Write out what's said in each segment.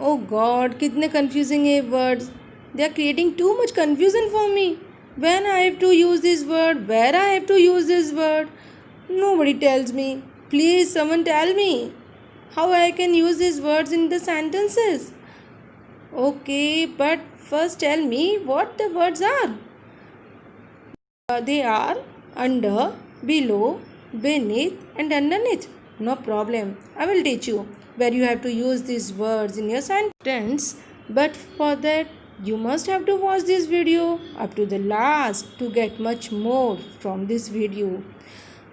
ओ God, कितने confusing है words. They are creating too much confusion for me. When I have to use this word, where I have to use this word. Nobody tells me. Please, someone tell me how I can use these words in the sentences. Okay, but first tell me what the words are. They are under, below, beneath, and underneath. No problem. I will teach you where you have to use these words in your sentence. But for that, you must have to watch this video up to the last to get much more from this video.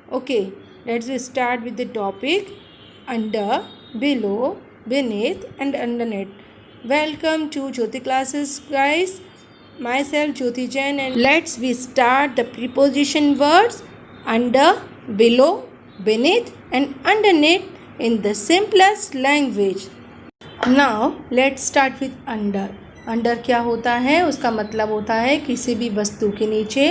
Okay, let's start with the topic under, below, beneath, and underneath. Welcome to Jyoti classes, guys. Myself Jyoti Jain, and let's we start the preposition words under, below, beneath, and underneath in the simplest language. Now let's start with under. Under क्या होता है? उसका मतलब होता है किसी भी वस्तु के नीचे,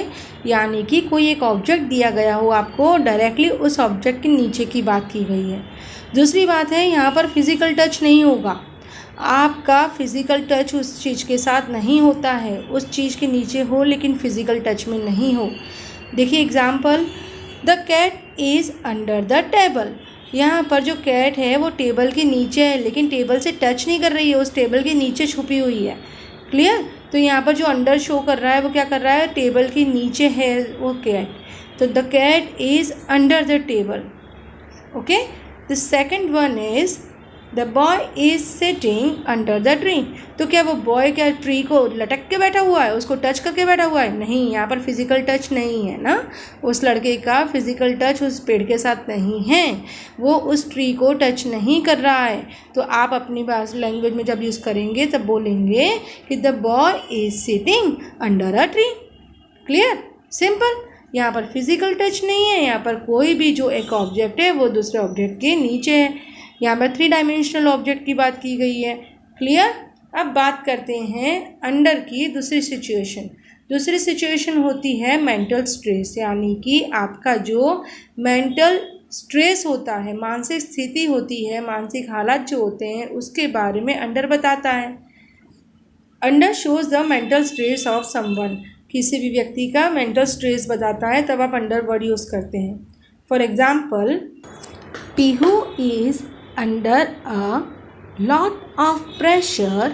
यानी कि कोई एक ऑब्जेक्ट दिया गया हो आपको, डायरेक्टली उस ऑब्जेक्ट के नीचे की बात की गई है. दूसरी बात है, यहाँ पर फिजिकल टच नहीं होगा. आपका फिज़िकल टच उस चीज़ के साथ नहीं होता है. उस चीज़ के नीचे हो लेकिन फिज़िकल टच में नहीं हो. देखिए example, the cat is under the table. यहाँ पर जो कैट है वो टेबल के नीचे है, लेकिन टेबल से टच नहीं कर रही है, उस टेबल के नीचे छुपी हुई है. क्लियर? तो यहाँ पर जो अंडर शो कर रहा है वो क्या कर रहा है? टेबल के नीचे है वो कैट. तो the cat is under the table. Okay. The second one is the boy is sitting under the tree. तो क्या वो बॉय क्या ट्री को लटक के बैठा हुआ है, उसको टच करके बैठा हुआ है? नहीं, यहाँ पर फिज़िकल टच नहीं है ना. उस लड़के का फिज़िकल टच उस पेड़ के साथ नहीं है, वो उस ट्री को टच नहीं कर रहा है. तो आप अपनी भाषा लैंग्वेज में जब यूज़ करेंगे तब बोलेंगे कि the boy is sitting under a tree. Clear? Simple. यहाँ पर फिज़िकल टच नहीं है, यहाँ पर कोई भी जो एक ऑब्जेक्ट है वो दूसरे ऑब्जेक्ट के नीचे है. यहाँ पर 3 डायमेंशनल ऑब्जेक्ट की बात की गई है. क्लियर? अब बात करते हैं अंडर की दूसरी सिचुएशन. दूसरी सिचुएशन होती है मेंटल स्ट्रेस, यानी कि आपका जो मेंटल स्ट्रेस होता है, मानसिक स्थिति होती है, मानसिक हालात जो होते हैं उसके बारे में अंडर बताता है. Under shows the mental stress of someone. किसी भी व्यक्ति का मेंटल स्ट्रेस बताता है तब आप अंडर वर्ड यूज़ करते हैं. For example, Pihu is under a lot of pressure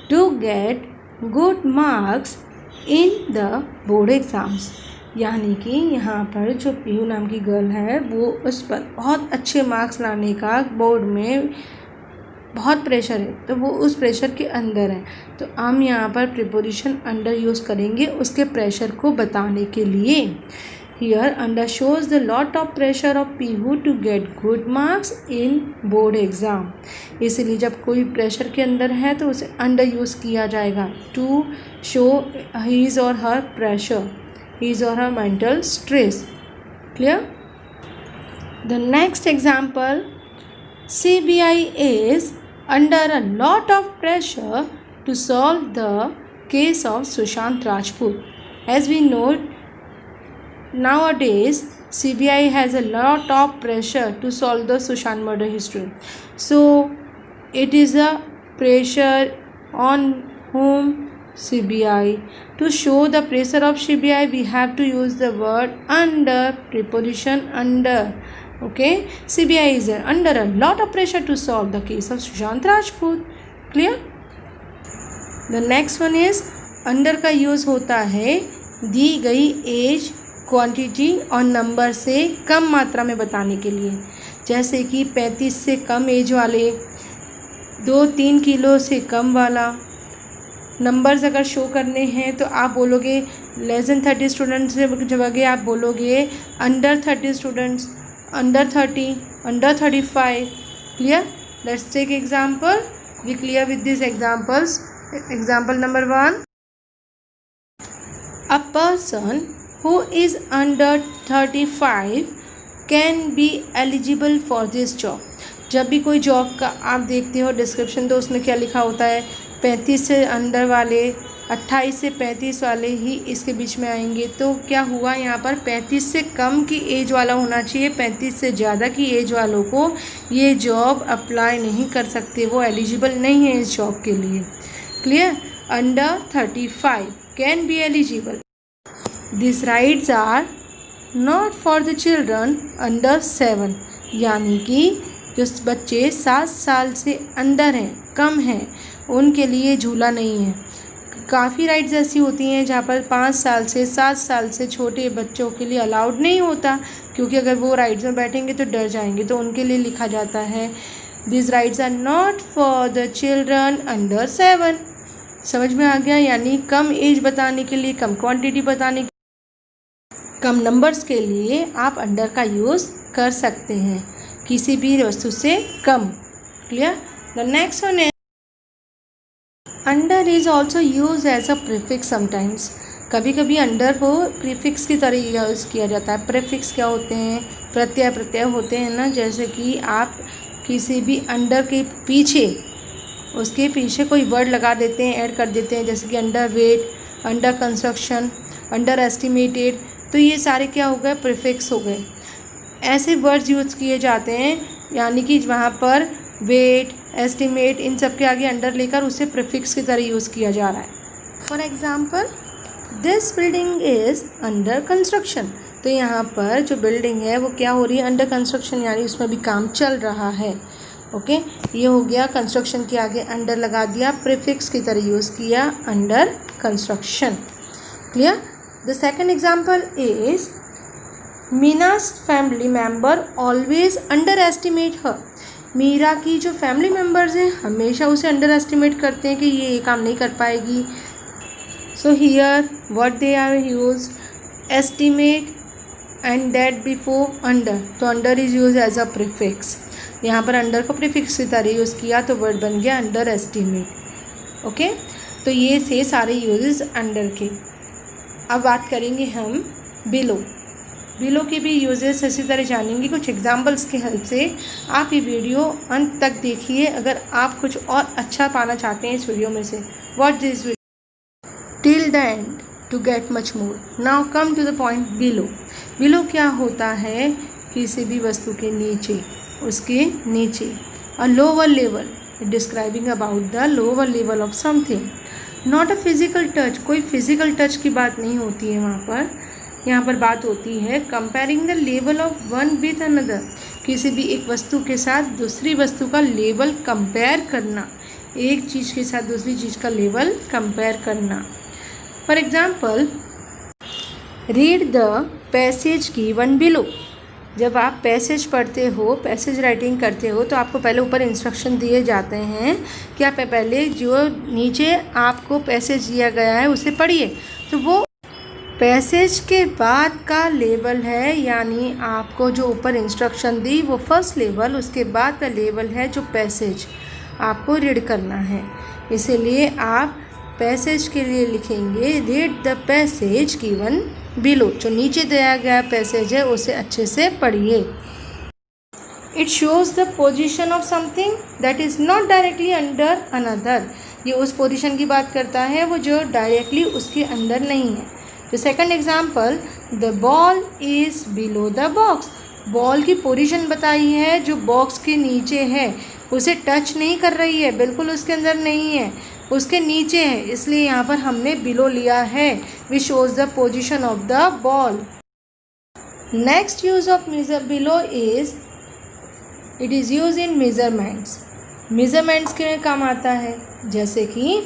to get good marks in the board exams. यानी कि यहाँ पर जो पीहू नाम की गर्ल है वो उस पर बहुत अच्छे मार्क्स लाने का बोर्ड में बहुत प्रेशर है, तो वो उस प्रेशर के अंदर है. तो हम यहाँ पर प्रीपोजिशन अंडर यूज़ करेंगे उसके प्रेशर को बताने के लिए. Here under shows the lot of pressure of Pihu to get good marks in board exam. इसलिए जब कोई प्रेशर के अंदर है तो उसे अंडर यूज़ किया जाएगा to show his or her pressure, his or her mental stress. Clear? The next example, CBI is under a lot of pressure to solve the case of Sushant Rajput. As we know, nowadays CBI has a lot of pressure to solve the Sushant murder history. So it is a pressure on whom? CBI. To show the pressure of CBI we have to use the word under, preposition under. Okay, CBI is under a lot of pressure to solve the case of Sushant Rajput. Clear? The next one is under का use होता है दी गई as, quantity और number से कम मात्रा में बताने के लिए. जैसे कि 35 से कम एज वाले, 2-3 किलो से कम वाला. नंबर्स अगर शो करने हैं तो आप बोलोगे लेस देन 30 स्टूडेंट्स से जगह आप बोलोगे under 30 students, under 30, under 35. Clear? Let's take example. We clear with this examples. Example number 1, a person who is under 35 can be eligible for this job. जब भी कोई जॉब का आप देखते हो डिस्क्रिप्शन तो उसमें क्या लिखा होता है? 35 से अंडर वाले 28 से 35 वाले ही इसके बीच में आएंगे। तो क्या हुआ यहाँ पर, 35 से कम की एज वाला होना चाहिए, 35 से ज़्यादा की एज वालों को ये जॉब अप्लाई नहीं कर सकते, वो एलिजिबल नहीं है इस जॉब के लिए। Clear? Under 35 can be eligible. This rights are not for the children under 7, यानी कि जो बच्चे 7 साल से अंदर हैं, कम हैं, उनके लिए झूला नहीं है। काफ़ी राइड्स ऐसी होती हैं जहाँ पर 5 साल से 7 साल से छोटे बच्चों के लिए अलाउड नहीं होता, क्योंकि अगर वो राइड्स में बैठेंगे तो डर जाएंगे, तो उनके लिए लिखा जाता है this rides are not for the children under 7। समझ में आ गया? यानी कम एज बताने के लिए, कम क्वांटिटी बताने, कम नंबर्स के लिए आप अंडर का यूज़ कर सकते हैं, किसी भी वस्तु से कम। क्लियर? द नेक्स्ट वन है under is also use as a prefix sometimes. कभी कभी अंडर को प्रीफिक्स की तरह यूज़ किया जाता है। प्रीफिक्स क्या होते हैं? प्रत्यय होते हैं ना, जैसे कि आप किसी भी अंडर के पीछे, उसके पीछे कोई वर्ड लगा देते हैं, ऐड कर देते हैं, जैसे कि under weight, under construction, under estimated. तो ये सारे क्या हो गए? प्रीफिक्स हो गए। ऐसे वर्ड्स यूज़ किए जाते हैं, यानी कि वहाँ पर वेट, एस्टिमेट, इन सब के आगे अंडर लेकर उसे प्रीफिक्स की तरह यूज़ किया जा रहा है। For example this building is under construction. तो यहाँ पर जो बिल्डिंग है वो क्या हो रही है? अंडर कंस्ट्रक्शन, यानी उसमें भी काम चल रहा है। ओके, ये हो गया, कंस्ट्रक्शन के आगे अंडर लगा दिया, प्रीफिक्स की तरह यूज़ किया, under construction. Clear? The second example is मीना's family member always underestimate her. Meera की जो फैमिली मेम्बर्स हैं हमेशा उसे अंडर एस्टिमेट करते हैं कि ये काम नहीं कर पाएगी। So here what they are use, estimate and that before under. तो under is use as a prefix. यहाँ पर अंडर को प्रीफिक्स की तरह यूज़ किया तो वर्ड बन गया अंडर एस्टिमेट। ओके, तो ये थे सारे यूजेस अंडर के। अब बात करेंगे हम बिलो। बिलो के भी यूजेस इसी तरह जानेंगे कुछ एग्जाम्पल्स के हेल्प से। आप ये वीडियो अंत तक देखिए अगर आप कुछ और अच्छा पाना चाहते हैं इस वीडियो में से। Watch this video till the end to get much more. Now come to the point below. Below क्या होता है? किसी भी वस्तु के नीचे, उसके नीचे, अ lower level, describing about the lower level of something. Not a physical touch, कोई फिजिकल टच की बात नहीं होती है वहाँ पर। यहाँ पर बात होती है comparing the level of one with another, किसी भी एक वस्तु के साथ दूसरी वस्तु का लेवल कंपेयर करना, एक चीज़ के साथ दूसरी चीज़ का लेवल कंपेयर करना। For example read the passage given below. जब आप पैसेज पढ़ते हो, पैसेज राइटिंग करते हो, तो आपको पहले ऊपर इंस्ट्रक्शन दिए जाते हैं कि आप पहले जो नीचे आपको पैसेज दिया गया है उसे पढ़िए। तो वो पैसेज के बाद का लेवल है, यानी आपको जो ऊपर इंस्ट्रक्शन दी वो फर्स्ट लेवल, उसके बाद का लेवल है जो पैसेज आपको रीड करना है। इसीलिए आप पैसेज के लिए लिखेंगे read the passage given below. जो नीचे दिया गया पैसेज है उसे अच्छे से पढ़िए। It shows the position of something that is not directly under another. ये उस पोजिशन की बात करता है वो जो डायरेक्टली उसके अंडर नहीं है। The second example the ball is below the box. Ball की पोजीशन बताई है जो बॉक्स के नीचे है, उसे टच नहीं कर रही है, बिल्कुल उसके अंदर नहीं है, उसके नीचे है, इसलिए यहाँ पर हमने बिलो लिया है। Which shows the position of the ball. Next use of measure below is it is use in measurements. Measurements के काम आता है, जैसे कि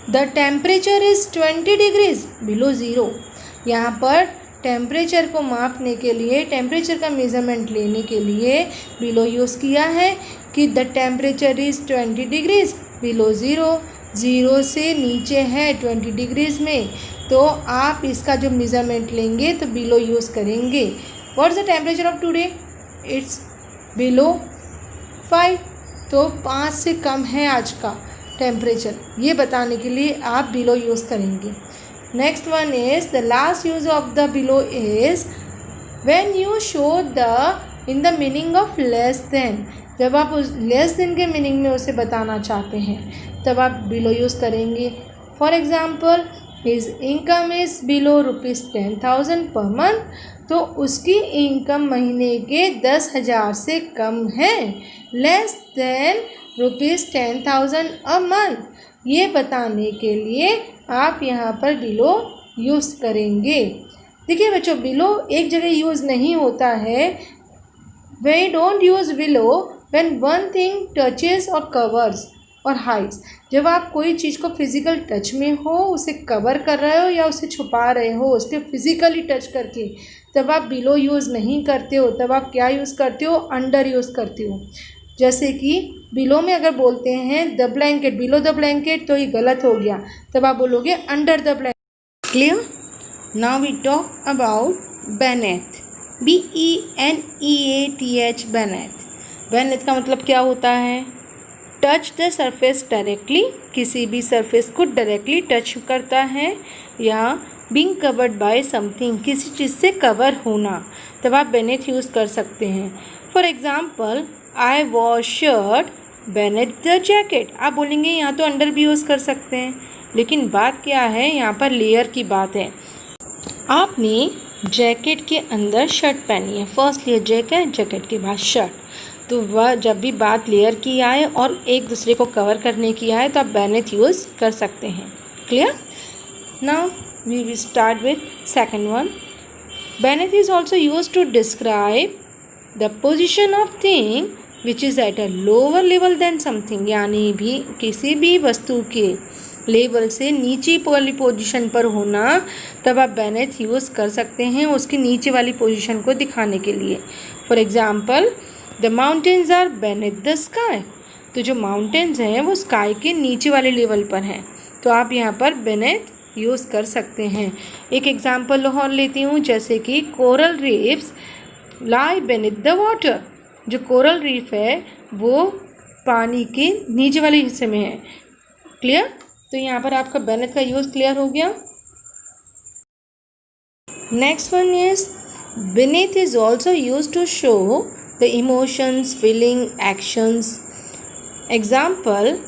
the temperature is 20 degrees below zero. यहाँ पर टेम्परेचर को मापने के लिए, टेम्परेचर का मेज़रमेंट लेने के लिए बिलो यूज़ किया है कि the temperature is 20 degrees below zero. Zero से नीचे है 20 डिग्रीज़ में, तो आप इसका जो मेज़रमेंट लेंगे तो बिलो यूज़ करेंगे। What is the temperature of today? It's below 5, तो 5 से कम है आज का टेम्परेचर, ये बताने के लिए आप बिलो यूज़ करेंगे। Next one is the last use of the below is when you show the in the meaning of less than. जब आप उस लेस देन के मीनिंग में उसे बताना चाहते हैं तब आप बिलो यूज़ करेंगे। For example his income is below ₹10,000 per month, तो उसकी इनकम महीने के 10,000 से कम है, लेस देन ₹10,000 अ मंथ। ये बताने के लिए आप यहाँ पर बिलो यूज़ करेंगे। देखिए बच्चों, बिलो एक जगह यूज़ नहीं होता है। We don't use below when one thing touches और कवर्स और हाइड्स। जब आप कोई चीज़ को फिजिकल टच में हो, उसे कवर कर रहे हो या उसे छुपा रहे हो उसके फिजिकली टच करके, तब आप बिलो यूज़ नहीं करते हो। तब आप क्या यूज़ करते हो? अंडर यूज़ करते हो। जैसे कि बिलो में अगर बोलते हैं the blanket, below the blanket, तो ये गलत हो गया, तब आप बोलोगे under the blanket. Clear? Now we talk about beneath, BENEATH, beneath. Beneath का मतलब क्या होता है? टच द सरफेस डायरेक्टली, किसी भी सरफेस को डायरेक्टली टच करता है, या बीइंग कवर्ड बाय समथिंग, किसी चीज़ से कवर होना, तब आप बेनेथ यूज़ कर सकते हैं। For example I was shirt beneath the jacket. आप बोलेंगे यहाँ तो अंडर भी यूज़ कर सकते हैं, लेकिन बात क्या है, यहाँ पर लेयर की बात है। आपने जैकेट के अंदर शर्ट पहनी है, फर्स्ट लेयर जैकेट, जैकेट के बाद शर्ट, तो वह जब भी बात लेयर की आए और एक दूसरे को कवर करने की आए तो आप बेनेथ यूज़ कर सकते हैं। Clear? Now we will start with second one. Beneath is also used to describe the position of thing which is at a lower level than something, यानी भी किसी भी वस्तु के लेवल से नीचे वाली पोजीशन पर होना, तब आप बेनेथ यूज़ कर सकते हैं उसकी नीचे वाली पोजीशन को दिखाने के लिए। For example the mountains are beneath the sky, तो जो माउंटेन्स हैं वो स्काई के नीचे वाले लेवल पर हैं, तो आप यहाँ पर बेनेथ यूज़ कर सकते हैं। एक एग्जाम्पल और लेती हूँ, जैसे कि coral reefs lie beneath the water, जो कोरल रीफ है वो पानी के नीचे वाले हिस्से में है। क्लियर? तो यहाँ पर आपका बेनेथ का यूज़ क्लियर हो गया। Next one is beneath is also used to show the emotions, feeling, actions. Example,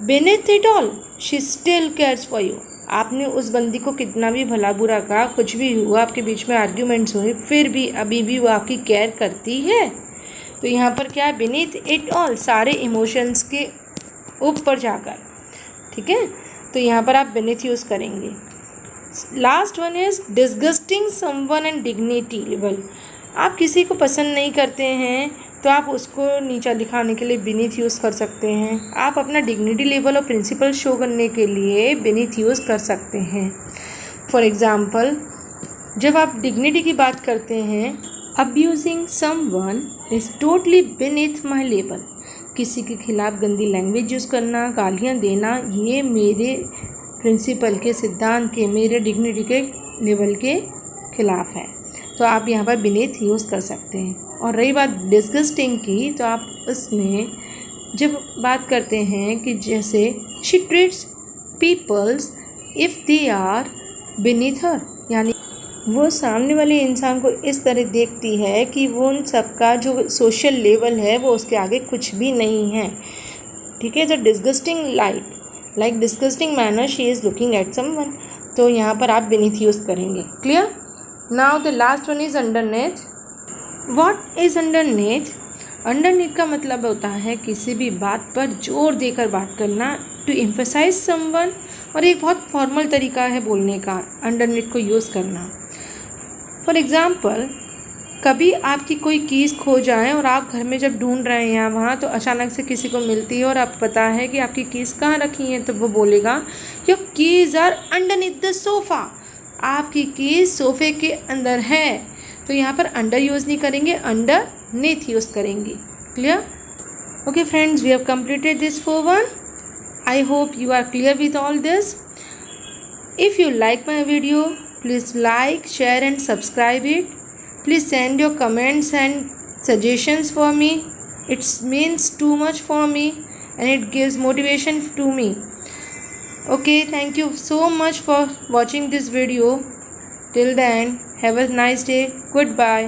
beneath it all, she still cares for you. आपने उस बंदी को कितना भी भला बुरा कहा, कुछ भी हुआ, आपके बीच में आर्ग्यूमेंट्स हुए, फिर भी अभी भी वो आपकी केयर करती है। तो यहाँ पर क्या है? beneath it all, सारे इमोशंस के ऊपर जाकर। ठीक है, तो यहाँ पर आप beneath यूज़ करेंगे। Last one is disgusting someone and dignity level. आप किसी को पसंद नहीं करते हैं तो आप उसको नीचा दिखाने के लिए beneath यूज़ कर सकते हैं। आप अपना डिग्निटी लेवल और प्रिंसिपल शो करने के लिए beneath यूज़ कर सकते हैं। फॉर एग्ज़ाम्पल जब आप डिग्निटी की बात करते हैं, abusing someone is totally beneath my level, किसी के खिलाफ गंदी लैंग्वेज यूज़ करना, गालियाँ देना, ये मेरे प्रिंसिपल के, सिद्धांत के, मेरे डिग्निटी के लेवल के खिलाफ है, तो आप यहाँ पर beneath यूज़ कर सकते हैं। और रही बात डिस्गस्टिंग की, तो आप उसमें जब बात करते हैं कि जैसे she treats peoples if they are beneath her, यानी वो सामने वाले इंसान को इस तरह देखती है कि वो उन सबका जो सोशल लेवल है वो उसके आगे कुछ भी नहीं है। ठीक है, तो disgusting like disgusting manner she is looking at someone, तो यहाँ पर आप beneath यूज़ करेंगे। Clear? Now the last one is underneath. What is underneath? Underneath का मतलब होता है किसी भी बात पर जोर देकर बात करना, टू एम्फसाइज समवन, और एक बहुत फॉर्मल तरीका है बोलने का अंडरनेथ को यूज़ करना। फॉर एग्ज़ाम्पल कभी आपकी कोई कीज़ खो जाए और आप घर में जब ढूंढ रहे हैं यहाँ वहाँ, तो अचानक से किसी को मिलती है और आप पता है कि आपकी कीज़ कहाँ रखी हैं, तो वो बोलेगा your keys are underneath the sofa, आपकी कीज़ सोफ़े के अंदर है। तो यहाँ पर अंडर यूज़ नहीं करेंगे, अंडरनीथ यूज़ करेंगे। Clear? Okay friends, we have completed this 4-1. I hope you are clear with all this. If you like my video, please like, share and subscribe it. Please send your comments and suggestions for me. It means too much for me and it gives motivation to me. Okay, thank you so much for watching this video till the end. Have a nice day. Goodbye.